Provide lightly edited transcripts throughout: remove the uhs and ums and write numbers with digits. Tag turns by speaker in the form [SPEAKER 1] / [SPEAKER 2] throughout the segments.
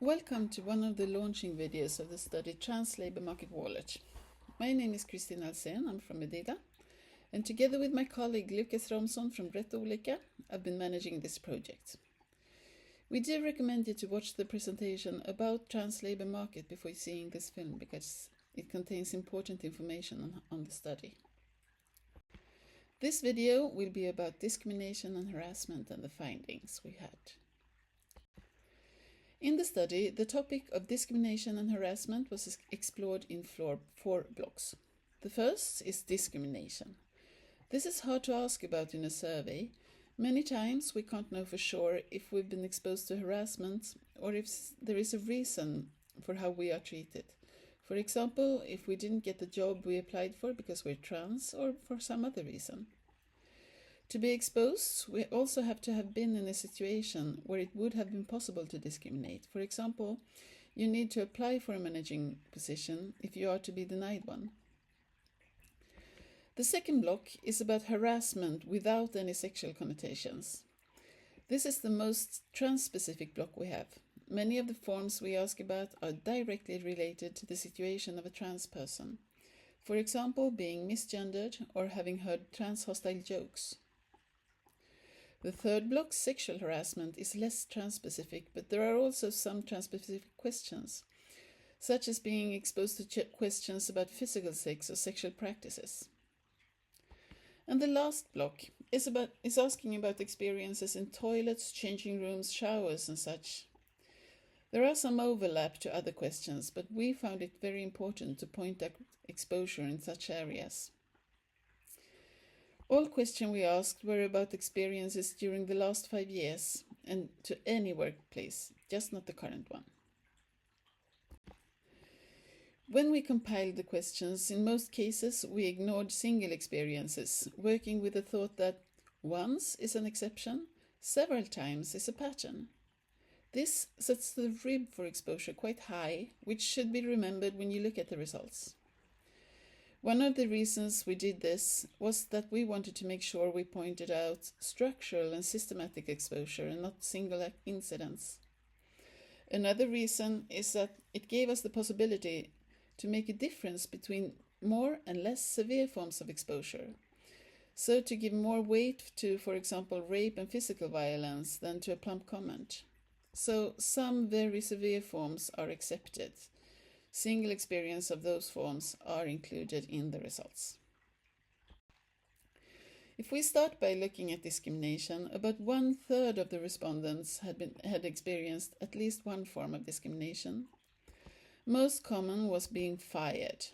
[SPEAKER 1] Welcome to one of the launching videos of the study Trans Labour Market Wallet. My name is Kristina Alsen, I'm from Medida, and together with my colleague Lucas Romson from Rätt Olika, I've been managing this project. We do recommend you to watch the presentation about trans labour market before seeing this film because it contains important information on the study. This video will be about discrimination and harassment and the findings we had. In the study, the topic of discrimination and harassment was explored in four blocks. The first is discrimination. This is hard to ask about in a survey. Many times we can't know for sure if we've been exposed to harassment or if there is a reason for how we are treated. For example, if we didn't get the job we applied for because we're trans or for some other reason. To be exposed, we also have to have been in a situation where it would have been possible to discriminate. For example, you need to apply for a managing position if you are to be denied one. The second block is about harassment without any sexual connotations. This is the most trans-specific block we have. Many of the forms we ask about are directly related to the situation of a trans person. For example, being misgendered or having heard trans-hostile jokes. The third block, sexual harassment, is less trans-specific, but there are also some trans-specific questions, such as being exposed to questions about physical sex or sexual practices. And the last block is asking about experiences in toilets, changing rooms, showers and such. There are some overlap to other questions, but we found it very important to point out exposure in such areas. All questions we asked were about experiences during the last 5 years and to any workplace, just not the current one. When we compiled the questions, in most cases we ignored single experiences, working with the thought that once is an exception, several times is a pattern. This sets the rib for exposure quite high, which should be remembered when you look at the results. One of the reasons we did this was that we wanted to make sure we pointed out structural and systematic exposure and not single incidents. Another reason is that it gave us the possibility to make a difference between more and less severe forms of exposure. So to give more weight to, for example, rape and physical violence than to a plump comment. So some very severe forms are accepted. Single experience of those forms are included in the results. If we start by looking at discrimination, about 1/3 of the respondents had experienced at least one form of discrimination. Most common was being fired.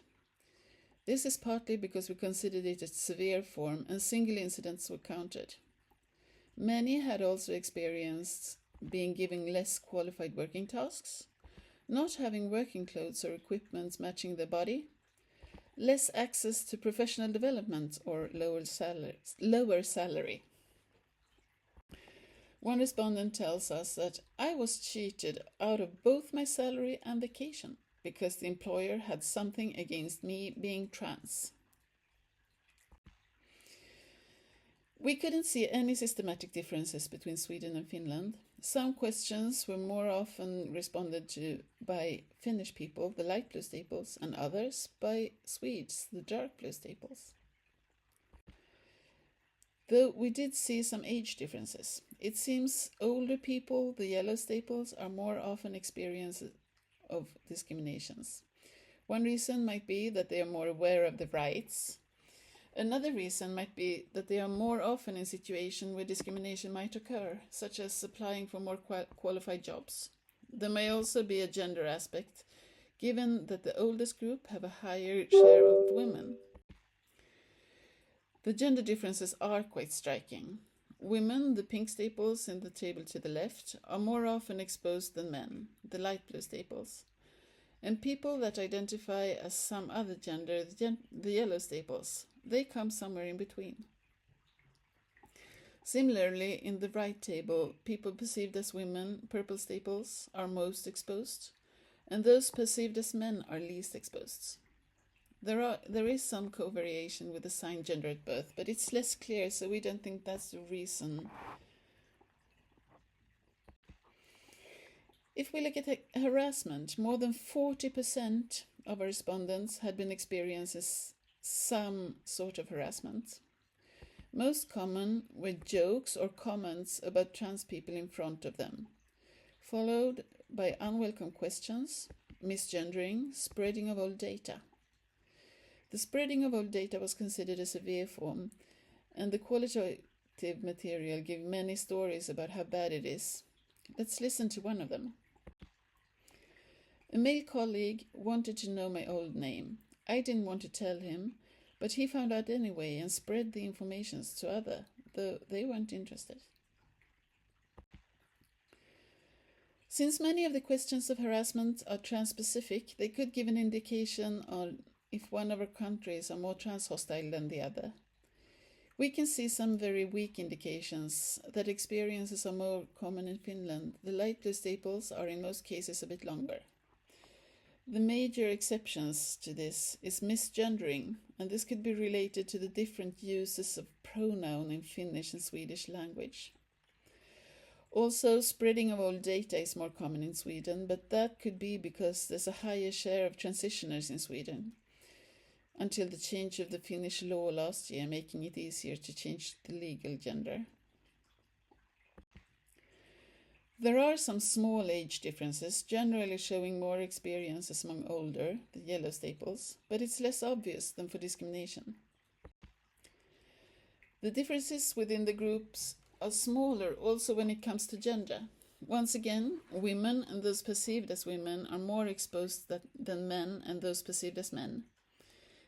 [SPEAKER 1] This is partly because we considered it a severe form and single incidents were counted. Many had also experienced being given less qualified working tasks, not having working clothes or equipment matching their body, less access to professional development or lower salary. One respondent tells us that I was cheated out of both my salary and vacation because the employer had something against me being trans. We couldn't see any systematic differences between Sweden and Finland. Some questions were more often responded to by Finnish people, the light blue staples, and others by Swedes, the dark blue staples. Though we did see some age differences. It seems older people, the yellow staples, are more often experiencers of discriminations. One reason might be that they are more aware of the rights. Another reason might be that they are more often in situations where discrimination might occur, such as applying for more qualified jobs. There may also be a gender aspect, given that the oldest group have a higher share of women. The gender differences are quite striking. Women, the pink staples in the table to the left, are more often exposed than men, the light blue staples. And people that identify as some other gender, the yellow staples, they come somewhere in between. Similarly, in the right table, people perceived as women, purple staples, are most exposed, and those perceived as men are least exposed. There is some covariation with assigned gender at birth, but it's less clear, so we don't think that's the reason If we look at harassment, more than 40% of our respondents had been experiencing some sort of harassment. Most common were jokes or comments about trans people in front of them, followed by unwelcome questions, misgendering, spreading of old data. The spreading of old data was considered a severe form, and the qualitative material gave many stories about how bad it is. Let's listen to one of them. A male colleague wanted to know my old name. I didn't want to tell him, but he found out anyway and spread the information to others, though they weren't interested. Since many of the questions of harassment are trans-specific, they could give an indication on if one of our countries are more trans-hostile than the other. We can see some very weak indications that experiences are more common in Finland. The light blue staples are in most cases a bit longer. The major exceptions to this is misgendering, and this could be related to the different uses of pronoun in Finnish and Swedish language. Also, spreading of old data is more common in Sweden, but that could be because there's a higher share of transitioners in Sweden, until the change of the Finnish law last year, making it easier to change the legal gender. There are some small age differences, generally showing more experiences among older, the yellow staples, but it's less obvious than for discrimination. The differences within the groups are smaller also when it comes to gender. Once again, women and those perceived as women are more exposed than men and those perceived as men.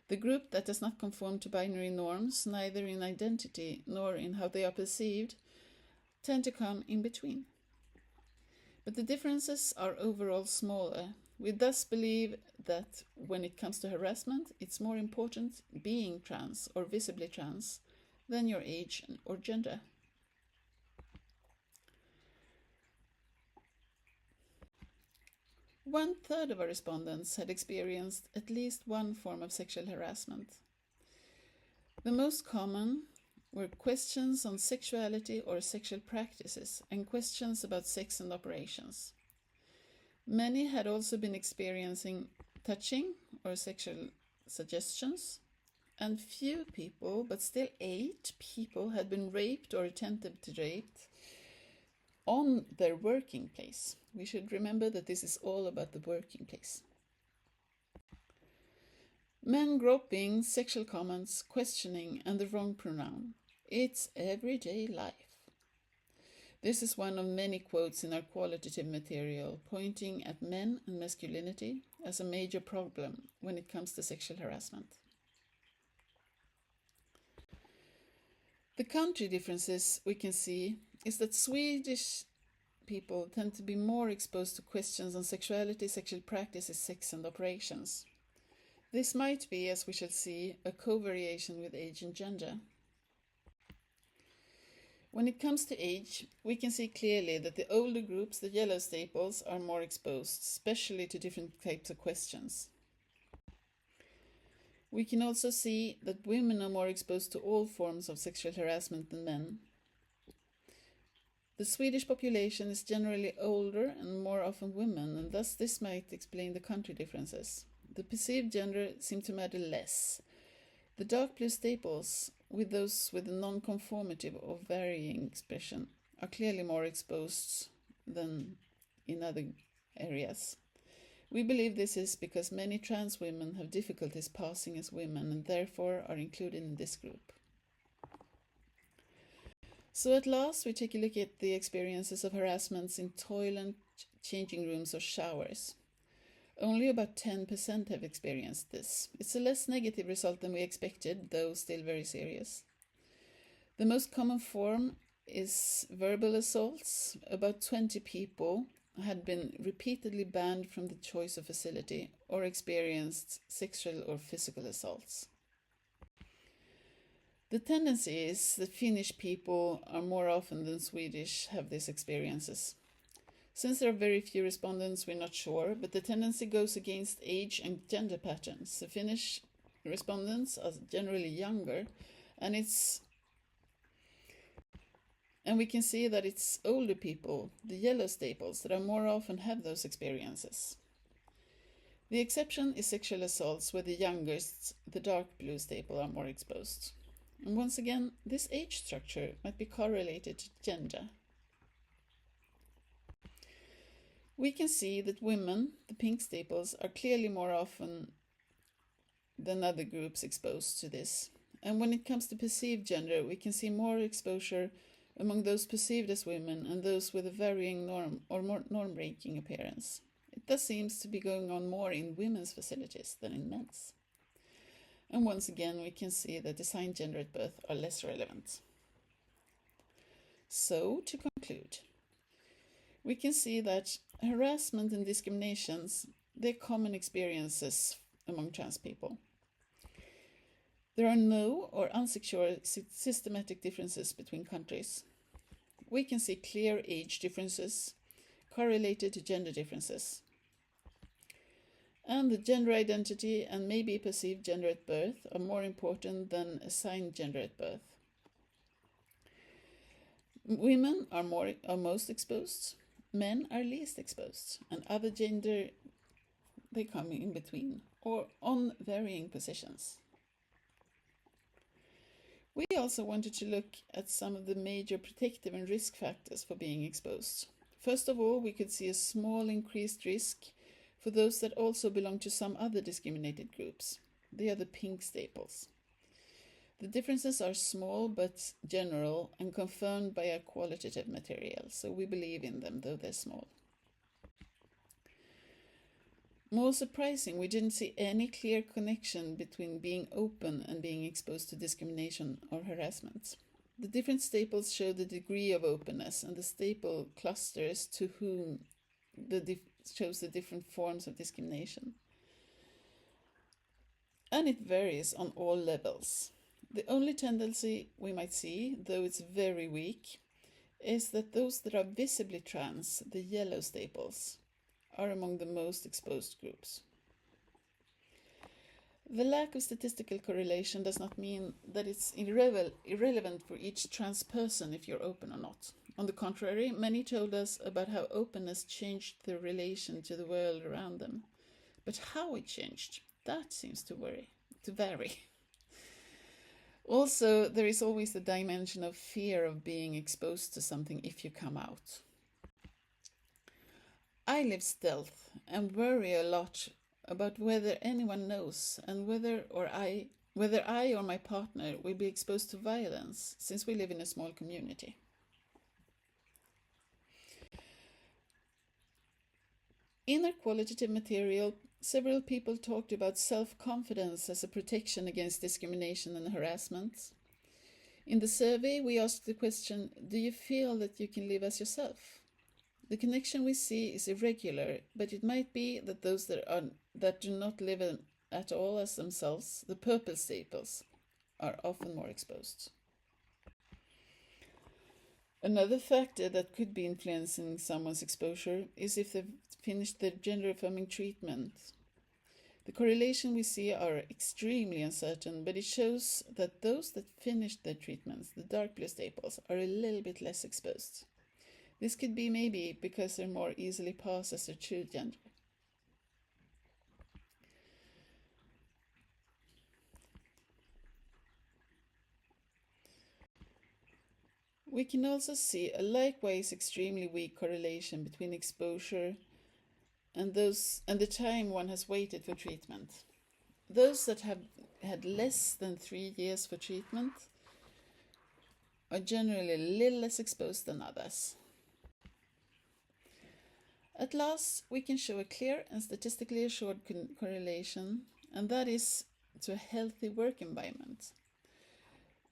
[SPEAKER 1] The group that does not conform to binary norms, neither in identity nor in how they are perceived, tend to come in between. But the differences are overall smaller. We thus believe that when it comes to harassment, it's more important being trans or visibly trans than your age or gender. One-third of our respondents had experienced at least one form of sexual harassment. The most common were questions on sexuality or sexual practices and questions about sex and operations. Many had also been experiencing touching or sexual suggestions, and few people, but still 8 people, had been raped or attempted to rape on their working place. We should remember that this is all about the working place. Men groping, sexual comments, questioning, and the wrong pronoun. It's everyday life. This is one of many quotes in our qualitative material pointing at men and masculinity as a major problem when it comes to sexual harassment. The country differences we can see is that Swedish people tend to be more exposed to questions on sexuality, sexual practices, sex and operations. This might be, as we shall see, a co-variation with age and gender. When it comes to age, we can see clearly that the older groups, the yellow staples, are more exposed, especially to different types of questions. We can also see that women are more exposed to all forms of sexual harassment than men. The Swedish population is generally older and more often women, and thus this might explain the country differences. The perceived gender seem to matter less. The dark blue staples, with those with a non-conformative or varying expression, are clearly more exposed than in other areas. We believe this is because many trans women have difficulties passing as women and therefore are included in this group. So at last we take a look at the experiences of harassments in toilet, changing rooms or showers. Only about 10% have experienced this. It's a less negative result than we expected, though still very serious. The most common form is verbal assaults. About 20 people had been repeatedly banned from the choice of facility or experienced sexual or physical assaults. The tendency is that Finnish people are more often than Swedish have these experiences. Since there are very few respondents, we're not sure, but the tendency goes against age and gender patterns. The Finnish respondents are generally younger, and And we can see that it's older people, the yellow staples, that are more often have those experiences. The exception is sexual assaults, where the youngest, the dark blue staple, are more exposed. And once again, this age structure might be correlated to gender. We can see that women, the pink staples, are clearly more often than other groups exposed to this. And when it comes to perceived gender, we can see more exposure among those perceived as women and those with a varying norm or more norm-breaking appearance. It thus seems to be going on more in women's facilities than in men's. And once again, we can see that assigned gender at birth are less relevant. So, to conclude, we can see that harassment and discriminations, they're common experiences among trans people. There are no or unsecure systematic differences between countries. We can see clear age differences correlated to gender differences. And the gender identity and maybe perceived gender at birth are more important than assigned gender at birth. Women are most exposed, men are least exposed, and other gender, they come in between or on varying positions. We also wanted to look at some of the major protective and risk factors for being exposed. First of all, we could see a small increased risk for those that also belong to some other discriminated groups. They are the pink staples. The differences are small but general and confirmed by a qualitative material, so we believe in them, though they're small. More surprising, we didn't see any clear connection between being open and being exposed to discrimination or harassment. The different staples show the degree of openness, and the staple clusters to whom shows the different forms of discrimination. And it varies on all levels. The only tendency we might see, though it's very weak, is that those that are visibly trans, the yellow staples, are among the most exposed groups. The lack of statistical correlation does not mean that it's irrelevant for each trans person if you're open or not. On the contrary, many told us about how openness changed their relation to the world around them. But how it changed, that seems to vary. Also, there is always the dimension of fear of being exposed to something if you come out. I live stealth and worry a lot about whether anyone knows and whether I or my partner will be exposed to violence, since we live in a small community. In our qualitative material, several people talked about self-confidence as a protection against discrimination and harassment. In the survey, we asked the question, do you feel that you can live as yourself? The connection we see is irregular, but it might be that those that do not live at all as themselves, the purple staples, are often more exposed. Another factor that could be influencing someone's exposure is if they've finished their gender-affirming treatment. The correlation we see are extremely uncertain, but it shows that those that finished their treatments, the dark blue staples, are a little bit less exposed. This could be maybe because they're more easily passed as their true gender. We can also see a likewise extremely weak correlation between exposure and the time one has waited for treatment. Those that have had less than 3 years for treatment are generally a little less exposed than others. At last, we can show a clear and statistically assured correlation, and that is to a healthy work environment.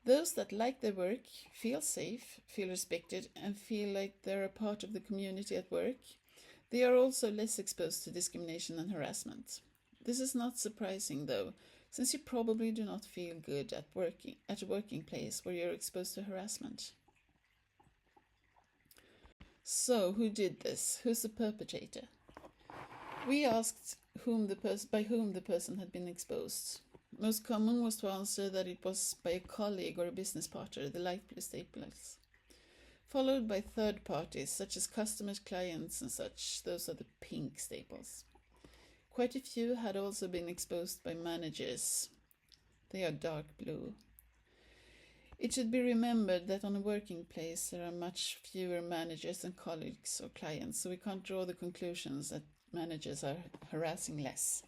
[SPEAKER 1] Those that like their work, feel safe, feel respected, and feel like they're a part of the community at work, they are also less exposed to discrimination and harassment. This is not surprising, though, since you probably do not feel good at a working place where you're exposed to harassment. So, who did this? Who's the perpetrator? We asked by whom the person had been exposed. Most common was to answer that it was by a colleague or a business partner, the light blue staples, followed by third parties such as customers, clients and such. Those are the pink staples. Quite a few had also been exposed by managers. They are dark blue. It should be remembered that on a working place there are much fewer managers than colleagues or clients, so we can't draw the conclusions that managers are harassing less.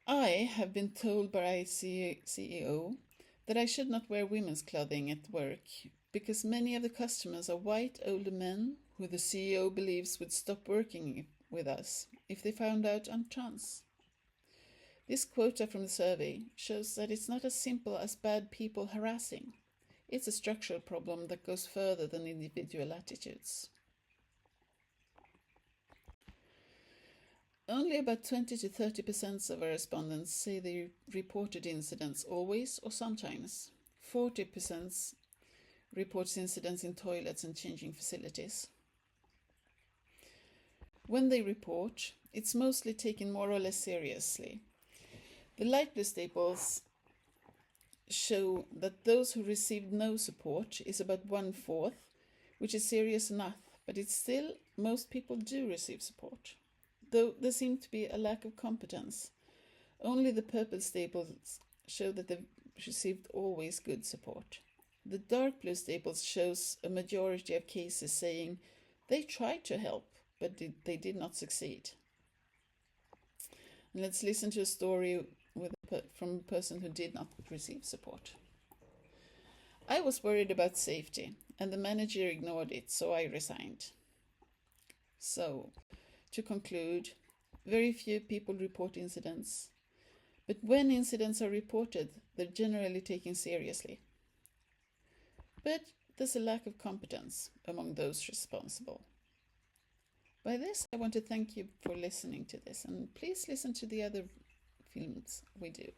[SPEAKER 1] I have been told by our CEO that I should not wear women's clothing at work because many of the customers are white older men who the CEO believes would stop working with us if they found out I'm trans. This quota from the survey shows that it's not as simple as bad people harassing. It's a structural problem that goes further than individual attitudes. Only about 20 to 30% of our respondents say they reported incidents always or sometimes. 40% reports incidents in toilets and changing facilities. When they report, it's mostly taken more or less seriously. The light blue staples show that those who received no support is about 1/4, which is serious enough, but it's still most people do receive support. Though there seemed to be a lack of competence. Only the purple staples show that they've received always good support. The dark blue staples shows a majority of cases saying they tried to help, but they did not succeed. And let's listen to a story from a person who did not receive support. I was worried about safety, and the manager ignored it, so I resigned. So, to conclude, very few people report incidents, but when incidents are reported, they're generally taken seriously. But there's a lack of competence among those responsible. By this, I want to thank you for listening to this, and please listen to the other films we do.